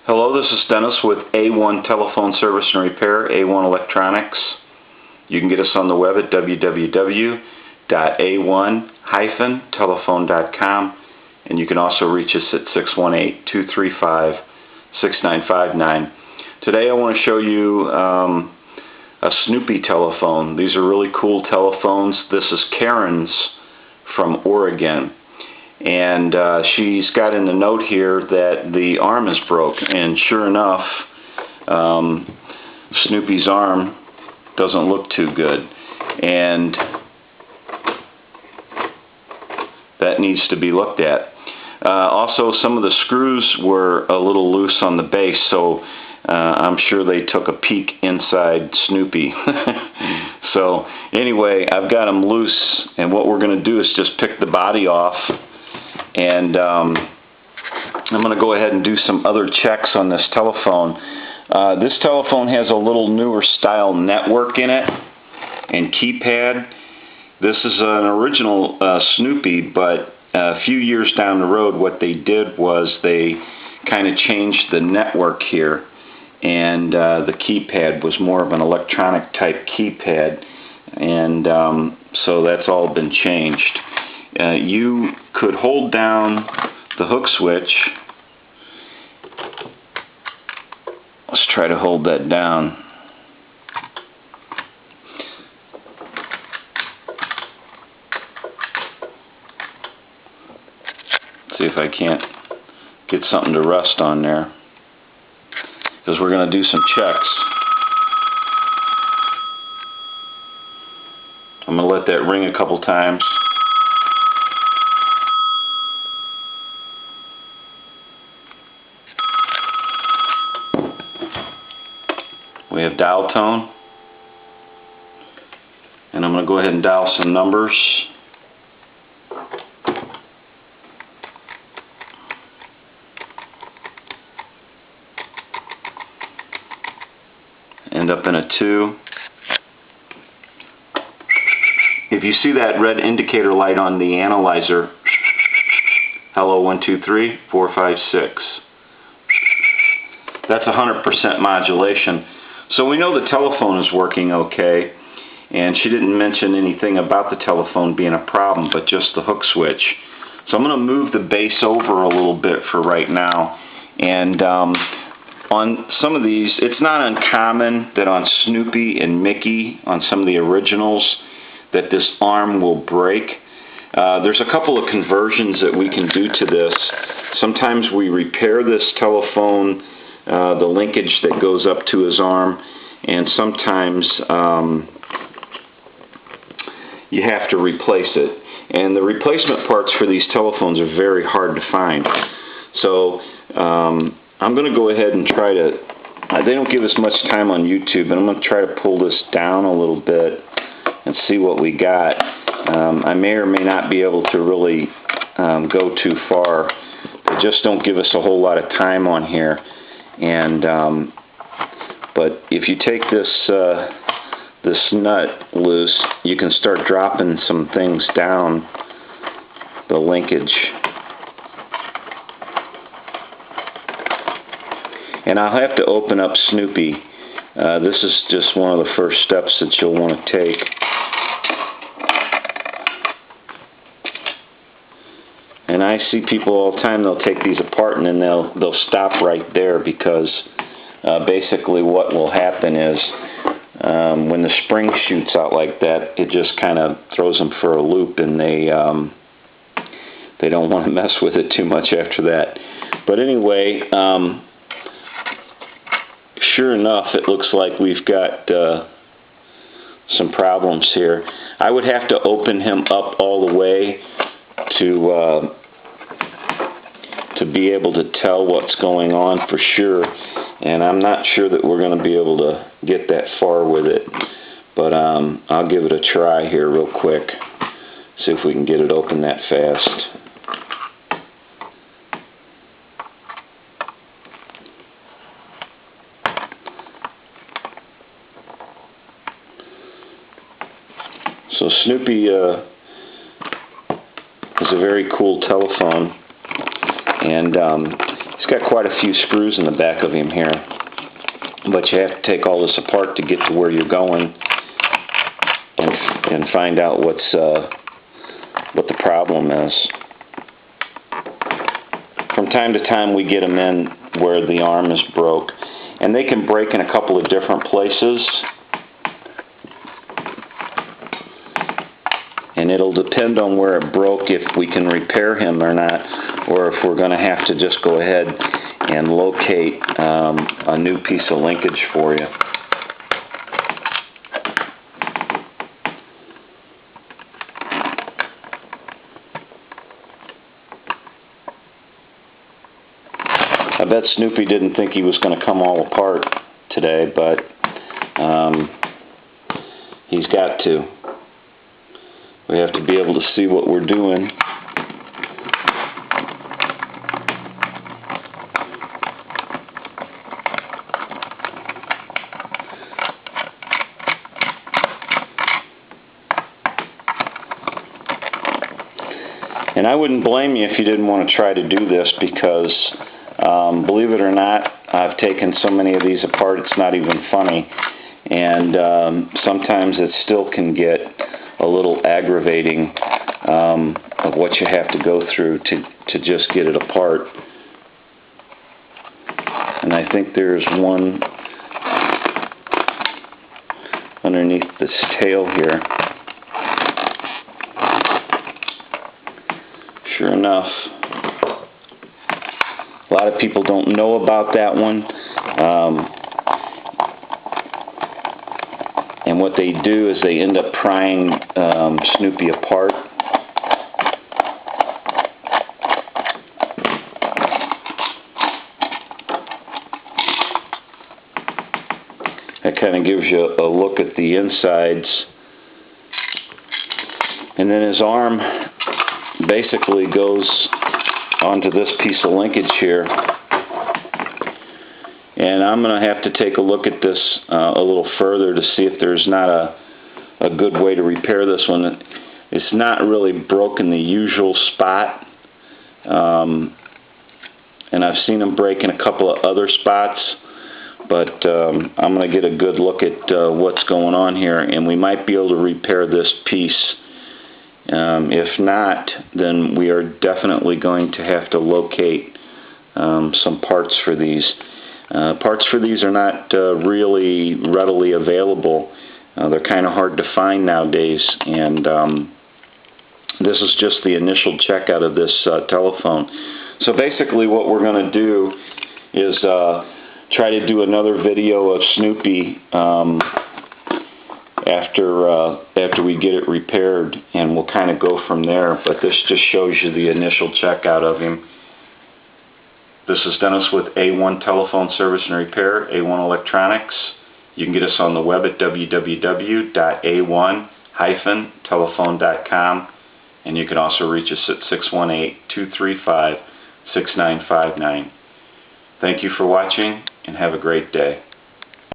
Hello, this is Dennis with A1 Telephone Service and Repair, A1 Electronics. You can get us on the web at www.a1-telephone.com, and you can also reach us at 618-235-6959. Today I want to show you a Snoopy telephone. These are really cool telephones. This is Karen's from Oregon. And she's got in the note here that the arm is broke, and sure enough, Snoopy's arm doesn't look too good, and that needs to be looked at. Also, some of the screws were a little loose on the base, so I'm sure they took a peek inside Snoopy. So anyway, I've got them loose, and what we're going to do is just pick the body off. And I'm going to go ahead and do some other checks on this telephone. This telephone has a little newer style network in it and keypad. This is an original Snoopy, but a few years down the road what they did was they kind of changed the network here, and the keypad was more of an electronic type keypad, and so that's all been changed. You could hold down the hook switch. Let's try to hold that down. See if I can't get something to rest on there, because we're going to do some checks. I'm going to let that ring a couple times. We have dial tone, and I'm going to go ahead and dial some numbers. End up in a 2. If you see that red indicator light on the analyzer, hello 1 2 3 4 5 6. That's 100% modulation. So we know the telephone is working okay, and she didn't mention anything about the telephone being a problem, but just the hook switch. So I'm going to move the base over a little bit for right now, and on some of these, it's not uncommon that on Snoopy and Mickey, on some of the originals, that this arm will break. There's a couple of conversions that we can do to this. Sometimes we repair this telephone, the linkage that goes up to his arm, and sometimes you have to replace it. And the replacement parts for these telephones are very hard to find. So I'm going to go ahead and try to, they don't give us much time on YouTube, but I'm going to try to pull this down a little bit and see what we got. I may or may not be able to really go too far. They just don't give us a whole lot of time on here. And but if you take this nut loose, you can start dropping some things down the linkage. And I'll have to open up Snoopy. This is just one of the first steps that you'll want to take. And I see people all the time, they'll take these apart and then they'll stop right there, because basically what will happen is when the spring shoots out like that, it just kind of throws them for a loop, and they don't want to mess with it too much after that. But anyway, sure enough, it looks like we've got some problems here. I would have to open him up all the way to be able to tell what's going on for sure, and I'm not sure that we're going to be able to get that far with it, but I'll give it a try here real quick, see if we can get it open that fast. So Snoopy is a very cool telephone, and He's got quite a few screws in the back of him here, but you have to take all this apart to get to where you're going and find out what the problem is. From time to time we get them in where the arm is broke, and they can break in a couple of different places, and it'll depend on where it broke if we can repair him or not, or if we're going to have to just go ahead and locate a new piece of linkage for you. I bet Snoopy didn't think he was going to come all apart today, but he's got to. We have to be able to see what we're doing. And I wouldn't blame you if you didn't want to try to do this, because believe it or not, I've taken so many of these apart it's not even funny, and sometimes it still can get a little aggravating of what you have to go through to just get it apart. And I think there's one underneath this tail here. Sure enough, a lot of people don't know about that one. And what they do is they end up prying Snoopy apart. That kind of gives you a look at the insides. And then his arm basically goes onto this piece of linkage here. And I'm going to have to take a look at this a little further to see if there's not a good way to repair this one. It's not really broken the usual spot. And I've seen them break in a couple of other spots. But I'm going to get a good look at what's going on here. And we might be able to repair this piece. If not, then we are definitely going to have to locate some parts for these. Parts for these are not really readily available. They're kind of hard to find nowadays, and this is just the initial checkout of this telephone. So basically what we're going to do is try to do another video of Snoopy after we get it repaired, and we'll kind of go from there. But this just shows you the initial checkout of him. This is Dennis with A1 Telephone Service and Repair, A1 Electronics. You can get us on the web at www.a1-telephone.com, and you can also reach us at 618-235-6959. Thank you for watching, and have a great day.